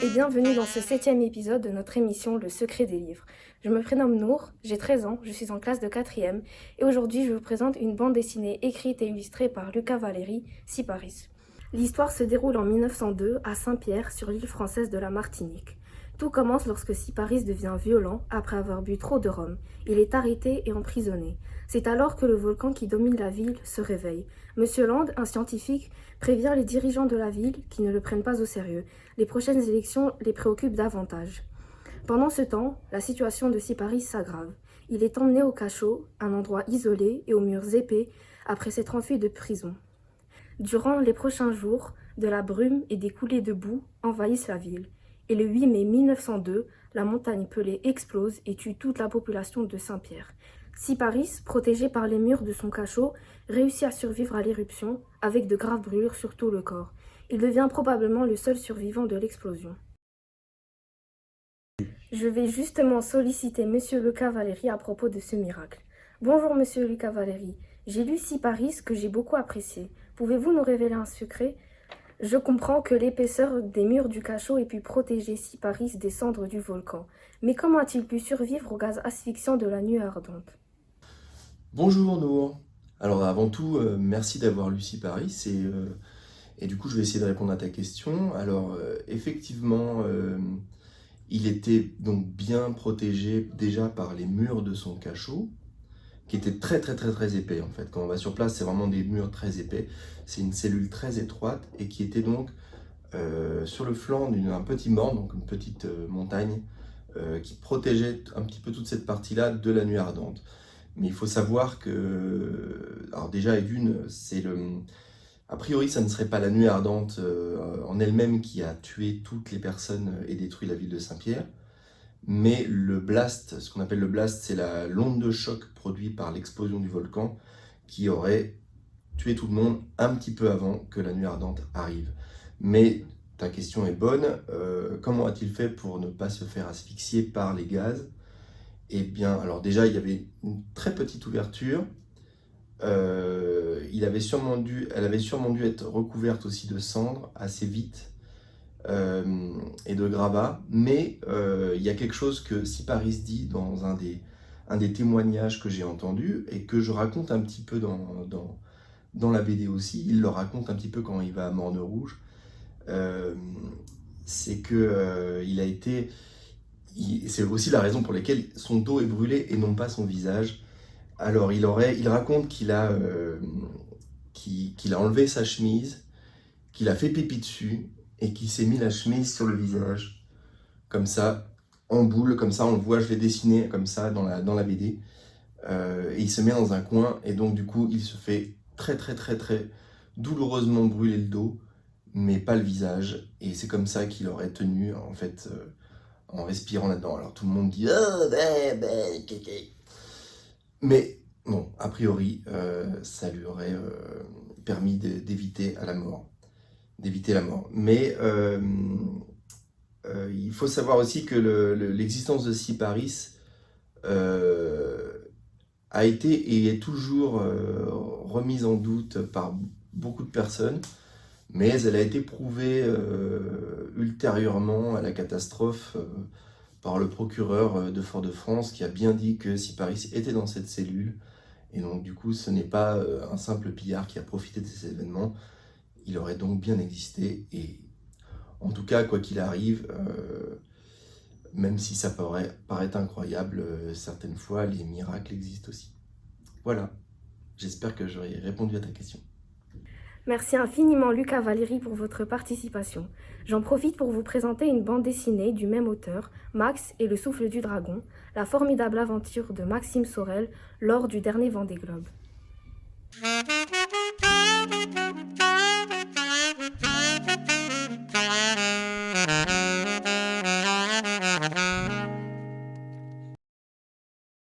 et bienvenue dans ce 7e épisode de notre émission Le Secret des livres. Je me prénomme Nour, j'ai 13 ans, je suis en classe de 4e et aujourd'hui je vous présente une bande dessinée écrite et illustrée par Luca Valéry, Syparis. L'histoire se déroule en 1902 à Saint-Pierre sur l'île française de la Martinique. Tout commence lorsque Syparis devient violent après avoir bu trop de rhum. Il est arrêté et emprisonné. C'est alors que le volcan qui domine la ville se réveille. Monsieur Land, un scientifique, prévient les dirigeants de la ville qui ne le prennent pas au sérieux. Les prochaines élections les préoccupent davantage. Pendant ce temps, la situation de Syparis s'aggrave. Il est emmené au cachot, un endroit isolé et aux murs épais, après s'être enfui de prison. Durant les prochains jours, de la brume et des coulées de boue envahissent la ville. Et le 8 mai 1902, la montagne Pelée explose et tue toute la population de Saint-Pierre. Syparis, protégé par les murs de son cachot, réussit à survivre à l'éruption, avec de graves brûlures sur tout le corps. Il devient probablement le seul survivant de l'explosion. Je vais justement solliciter Monsieur Luca Valéry à propos de ce miracle. Bonjour Monsieur Luca Valéry, j'ai lu Syparis que j'ai beaucoup apprécié. Pouvez-vous nous révéler un secret ? Je comprends que l'épaisseur des murs du cachot ait pu protéger Syparis des cendres du volcan. Mais comment a-t-il pu survivre au gaz asphyxiant de la nuit ardente ? Bonjour Nour. Alors avant tout, merci d'avoir lu Syparis et du coup je vais essayer de répondre à ta question. Alors effectivement, il était donc bien protégé déjà par les murs de son cachot, qui étaient très épais en fait. Quand on va sur place, c'est vraiment des murs très épais. C'est une cellule très étroite et qui était donc sur le flanc d'un petit morne, donc une petite montagne, qui protégeait un petit peu toute cette partie-là de la nuit ardente. Mais il faut savoir que, alors déjà, et d'une, a priori, ça ne serait pas la nuit ardente en elle-même qui a tué toutes les personnes et détruit la ville de Saint-Pierre, mais le blast, ce qu'on appelle le blast, c'est l'onde de choc produite par l'explosion du volcan qui aurait tué tout le monde un petit peu avant que la nuit ardente arrive. Mais ta question est bonne, comment a-t-il fait pour ne pas se faire asphyxier par les gaz ? Eh bien, alors déjà, il y avait une très petite ouverture. Elle avait sûrement dû être recouverte aussi de cendres assez vite et de gravats. Mais il y a quelque chose que Syparis dit dans un des témoignages que j'ai entendu et que je raconte un petit peu dans la BD aussi. Il le raconte un petit peu quand il va à Morne Rouge. C'est que il a été... C'est aussi la raison pour laquelle son dos est brûlé et non pas son visage. Alors il raconte qu'il a enlevé sa chemise, qu'il a fait pipi dessus et qu'il s'est mis la chemise sur le visage, comme ça, en boule, comme ça on le voit, je l'ai dessiné comme ça dans la BD. Et il se met dans un coin et donc du coup il se fait très douloureusement brûler le dos, mais pas le visage. Et c'est comme ça qu'il aurait tenu en fait... en respirant là-dedans. Alors tout le monde dit oh, mais bon, a priori, ça lui aurait permis d'éviter la mort. Mais il faut savoir aussi que l'existence de Syparis a été et est toujours remise en doute par beaucoup de personnes. Mais elle a été prouvée ultérieurement à la catastrophe par le procureur de Fort-de-France qui a bien dit que Syparis était dans cette cellule. Et donc du coup, ce n'est pas un simple pillard qui a profité de ces événements. Il aurait donc bien existé. Et en tout cas, quoi qu'il arrive, même si ça paraît incroyable, certaines fois, les miracles existent aussi. Voilà, j'espère que j'aurai répondu à ta question. Merci infiniment Luca Valéry pour votre participation. J'en profite pour vous présenter une bande dessinée du même auteur, Max et le souffle du dragon, la formidable aventure de Maxime Sorel lors du dernier Vendée Globe.